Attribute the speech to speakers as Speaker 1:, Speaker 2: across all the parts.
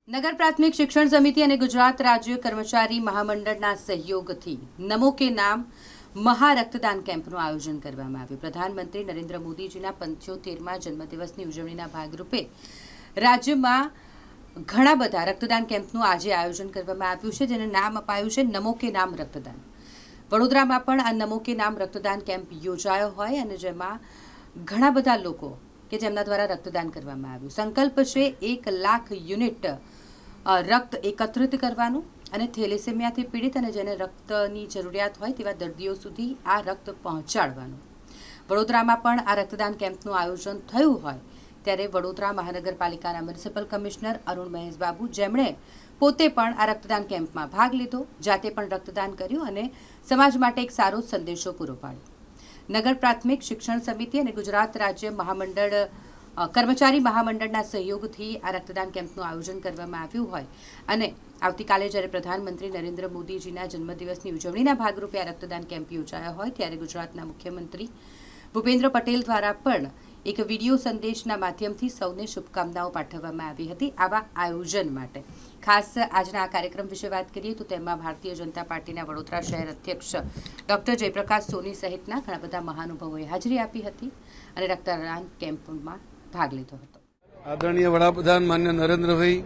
Speaker 1: નગર પ્રાથમિક શિક્ષણ સમિતિ અને ગુજરાત રાજ્ય કર્મચારી મહામંડળના સહયોગથી નમો કે નામ મહા રક્તદાન કેમ્પનું આયોજન કરવામાં આવ્યું। પ્રધાનમંત્રી નરેન્દ્ર મોદીજીના 75મા જન્મદિવસની ઉજવણીના ભાગરૂપે રાજ્યમાં ઘણા બધા રક્તદાન કેમ્પનું આજે આયોજન કરવામાં આવ્યું છે, જેને નામ અપાયું છે નમો કે નામ રક્તદાન। વડોદરામાં પણ આ નમો કે નામ રક્તદાન કેમ્પ યોજાયો હોય અને જેમાં ઘણા બધા લોકો કે જેમના દ્વારા રક્તદાન કરવામાં આવ્યું। સંકલ્પ છે 1 લાખ યુનિટ રક્ત એકત્રિત કરવાનું અને થેલેસેમિયાથી પીડિત અને જેને રક્તની જરૂરિયાત હોય તેવા દર્દીઓ સુધી આ રક્ત પહોંચાડવાનું। વડોદરામાં પણ આ રક્તદાન કેમ્પનું આયોજન થયું હોય ત્યારે વડોદરા મહાનગરપાલિકાના મ્યુનિસિપલ કમિશનર અરુણ મહેશ બાબુ, જેમણે પોતે પણ આ રક્તદાન કેમ્પમાં ભાગ લીધો, જાતે પણ રક્તદાન કર્યું અને સમાજ માટે એક સારો સંદેશો પૂરો પાડ્યો। નગર પ્રાથમિક શિક્ષણ સમિતિ અને ગુજરાત રાજ્ય મહામંડળ કર્મચારી મહામંડળના સહયોગથી આ રક્તદાન કેમ્પનું આયોજન કરવામાં આવ્યું હોય અને આવતીકાલે જ્યારે પ્રધાનમંત્રી નરેન્દ્ર મોદીજીના જન્મદિવસની ઉજવણીના ભાગરૂપે આ રક્તદાન કેમ્પ યોજાયો હોય ત્યારે ગુજરાતના મુખ્યમંત્રી ભૂપેન્દ્ર પટેલ દ્વારા પણ એક વિડીયો સંદેશના માધ્યમથી સૌને શુભકામનાઓ પાઠવવામાં આવી હતી। આવા આયોજન માટે ખાસ આજના આ કાર્યક્રમ વિશે વાત કરીએ તો તેમાં ભારતીય જનતા પાર્ટીના વડોદરા શહેર અધ્યક્ષ ડોક્ટર જયપ્રકાશ સોની સહિતના ઘણા બધા મહાનુભાવોએ હાજરી આપી હતી અને રક્તદાન કેમ્પમાં ભાગ લીધો હતો।
Speaker 2: આદરણીય વડાપ્રધાન માન્ય નરેન્દ્રભાઈ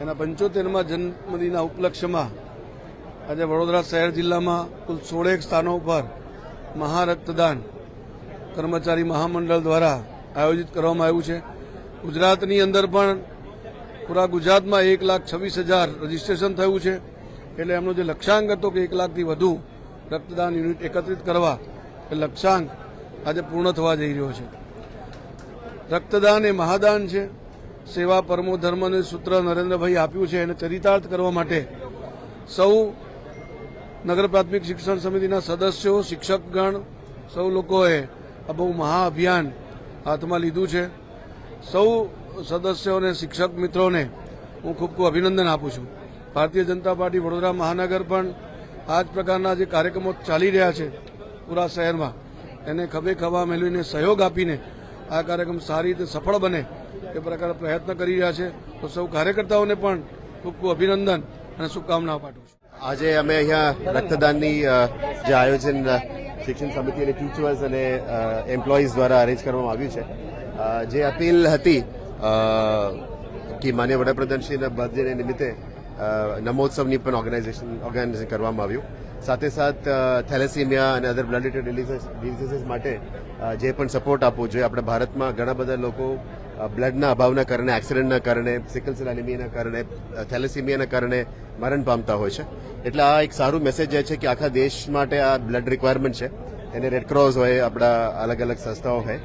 Speaker 2: એના 75મા જન્મદિનના ઉપલક્ષ્યમાં આજે વડોદરા શહેર જિલ્લામાં કુલ 16 સ્થાનો પર મહારક્તદાન કર્મચારી મહામંડળ દ્વારા આયોજિત કરવામાં આવ્યું છે। ગુજરાતની અંદર પણ પૂરા ગુજરાતમાં 1,26,000 રજીસ્ટ્રેશન થયું છે, એટલે એમનો જે લક્ષ્યાંક હતો કે 1 લાખથી વધુ રક્તદાન યુનિટ એકત્રિત કરવા એ લક્ષ્યાંક આજે પૂર્ણ થવા જઈ રહ્યો છે। રક્તદાન એ મહાદાન છે, સેવા પરમો ધર્મનું સૂત્ર નરેન્દ્રભાઈ આપ્યું છે, એને ચરિતાર્થ કરવા માટે સૌ નગર પ્રાથમિક શિક્ષણ સમિતિના સદસ્યો, શિક્ષકગણ, સૌ લોકોએ આ બહુ મહાઅભિયાન હાથમાં લીધું છે। સૌ સદસ્યો અને શિક્ષક મિત્રોને હું ખૂબ ખૂબ અભિનંદન આપું છું। ભારતીય જનતા પાર્ટી વડોદરા મહાનગર પણ આ જ પ્રકારના જે કાર્યક્રમો ચાલી રહ્યા છે પૂરા શહેરમાં એને ખભે ખભા મેળવીને સહયોગ આપીને આ કાર્યક્રમ સારી રીતે સફળ બને એ પ્રકારે પ્રયત્ન કરી રહ્યા છે। તો સૌ કાર્યકર્તાઓને પણ ખૂબ ખૂબ અભિનંદન અને શુભકામનાઓ પાઠવું છું।
Speaker 3: આજે અમે અહીંયા રક્તદાનની જે આયોજન શિક્ષણ સમિતિ અને ટીચર્સ અને એમ્પ્લોઈઝ દ્વારા અરેન્જ કરવામાં આવ્યું છે, જે અપીલ હતી કે માન્ય વડાપ્રધાનશ્રીના બર્થડે નિમિત્તે નમોત્સવની પણ ઓર્ગેનાઇઝેશન કરવામાં આવ્યું। સાથે સાથ થેલેસીમિયા અને અધર બ્લડ રિલેટેડ ડિઝીઝીસ માટે જે પણ સપોર્ટ આપવો જોઈએ। આપણે ભારતમાં ઘણા બધા લોકો બ્લડના અભાવના કારણે, એક્સિડન્ટના કારણે, સિકલ સેલ એનિમિયાના કારણે, થેલેસીમિયાના કારણે મરણ પામતા હોય છે। એટલે આ એક સારું મેસેજ છે કે આખા દેશ માટે આ બ્લડ રિક્વાયરમેન્ટ છે, એને રેડક્રોસ હોય, આપણા અલગ અલગ સંસ્થાઓ હોય,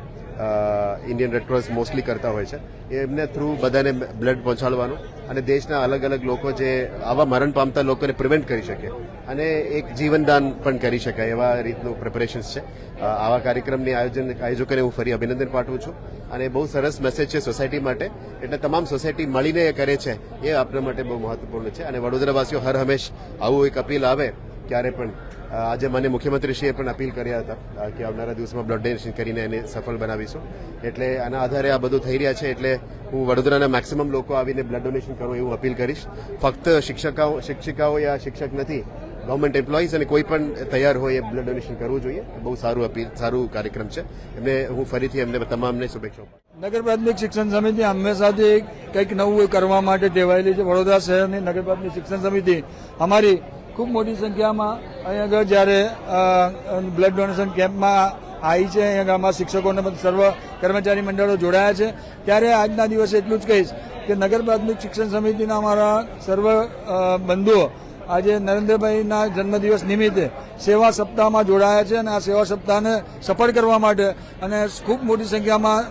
Speaker 3: ઇન્ડિયન રેડક્રોસ મોસ્ટલી કરતા હોય છે, એમને થ્રુ બધાને બ્લડ પહોંચાડવાનું અને દેશના અલગ અલગ લોકો જે આવા મરણ પામતા લોકોને પ્રિવેન્ટ કરી શકે અને એક જીવનદાન પણ કરી શકાય એવા રીતનું પ્રિપેરેશન્સ છે। આવા કાર્યક્રમની આયોજકોને હું ફરી અભિનંદન પાઠવું છું અને બહુ સરસ મેસેજ છે સોસાયટી માટે, એટલે તમામ સોસાયટી મળીને એ કરે છે એ આપણા માટે બહુ મહત્વપૂર્ણ છે। અને વડોદરાવાસીઓ હર હંમેશ આવું એક અપીલ આવે ક્યારે પણ, આજે મને મુખ્યમંત્રીશ્રીએ પણ અપીલ કર્યા હતા કે આવનારા દિવસમાં બ્લડ ડોનેશન કરીને એને સફળ બનાવીશું। એટલે આના આધારે આ બધું થઈ રહ્યા છે, એટલે હું વડોદરાના મેક્સિમમ લોકો આવીને બ્લડ ડોનેશન કરો એવું અપીલ કરીશ। ફક્ત શિક્ષિકાઓ યા શિક્ષક નથી, ગવર્મેન્ટ એમ્પ્લોઈઝ અને કોઈ પણ તૈયાર હોય એ બ્લડ ડોનેશન કરવું જોઈએ। બહુ સારું કાર્યક્રમ છે, એમને હું ફરીથી એમને તમામને શુભેચ્છાઓ।
Speaker 4: નગર પ્રાથમિક શિક્ષણ સમિતિ હંમેશાથી કંઈક નવું કરવા માટે ટેવાયેલી છે। વડોદરા શહેરની નગર પ્રાથમિક શિક્ષણ સમિતિ અમારી ખૂબ મોટી સંખ્યામાં અહીં આગળ જ્યારે બ્લડ ડોનેશન કેમ્પમાં આવી છે, અહીં આગળ શિક્ષકોને સર્વ કર્મચારી મંડળો જોડાયા છે, ત્યારે આજના દિવસે એટલું જ કહીશ કે નગર પ્રાથમિક શિક્ષણ સમિતિના અમારા સર્વ બંધુઓ આજે નરેન્દ્રભાઈના જન્મદિવસ નિમિત્તે સેવા સપ્તાહમાં જોડાયા છે અને આ સેવા સપ્તાહને સફળ કરવા માટે અને ખૂબ મોટી સંખ્યામાં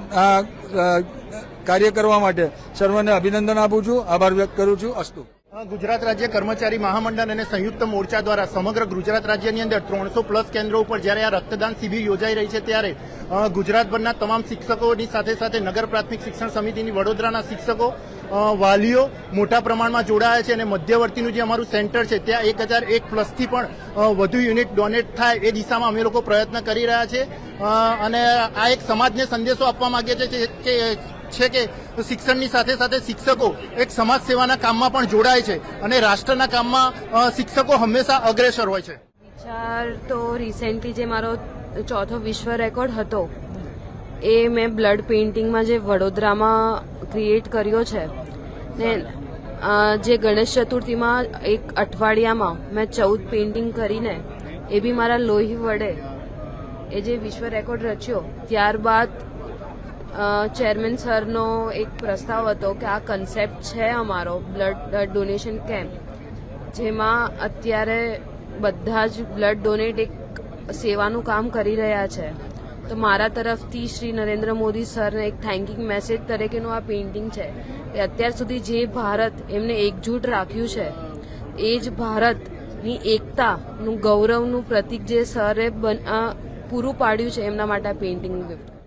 Speaker 4: કાર્ય કરવા માટે સર્વને અભિનંદન આપું છું, આભાર વ્યક્ત કરું છું। અસ્તુ।
Speaker 5: ગુજરાત રાજ્ય કર્મચારી મહામંડળ અને સંયુક્ત મોરચા દ્વારા સમગ્ર ગુજરાત રાજ્યની અંદર 300+ કેન્દ્રો ઉપર જ્યારે આ રક્તદાન શિબિર યોજાઈ રહી છે, ત્યારે ગુજરાતભરના તમામ શિક્ષકોની સાથે સાથે નગર પ્રાથમિક શિક્ષણ સમિતિની વડોદરાના શિક્ષકો, વાલીઓ મોટા પ્રમાણમાં જોડાયા છે અને મધ્યવર્તીનું જે અમારું સેન્ટર છે ત્યાં 1001+થી પણ વધુ યુનિટ ડોનેટ થાય એ દિશામાં અમે લોકો પ્રયત્ન કરી રહ્યા છે અને આ એક સમાજને સંદેશો આપવા માંગીએ છીએ કે શિક્ષણની સાથે સાથે શિક્ષકો એક સમાજ સેવાના કામમાં પણ જોડાય છે અને રાષ્ટ્રના કામમાં શિક્ષકો હંમેશા અગ્રેસર હોય છે.
Speaker 6: વિચાર તો રિસેન્ટલી જે મારો ચોથો વિશ્વ રેકોર્ડ હતો એ મેં બ્લડ પેઇન્ટિંગમાં જે વડોદરામાં ક્રિએટ કર્યો છે ને જે ગણેશ ચતુર્થીમાં એક અઠવાડિયામાં મેં 14 પેઇન્ટિંગ કરીને એ બી મારા લોહી વડે એ જે વિશ્વ રેકોર્ડ રચ્યો. ત્યારબાદ ચેરમેન સરનો એક પ્રસ્તાવ હતો કે આ કન્સેપ્ટ છે અમારો બ્લડ ડોનેશન કેમ્પ, જેમાં અત્યારે બધા જ બ્લડ ડોનેટ એક સેવાનું કામ કરી રહ્યા છે. તો મારા તરફથી શ્રી નરેન્દ્ર મોદી સરને એક થેન્કિંગ મેસેજ તરીકેનું આ પેઇન્ટિંગ છે કે અત્યાર સુધી જે ભારત એમને એકજૂટ રાખ્યું છે એ જ ભારતની એકતાનું ગૌરવનું પ્રતીક જે સરે પૂરું પાડ્યું છે એમના માટે આ પેઇન્ટિંગ ગિફ્ટ.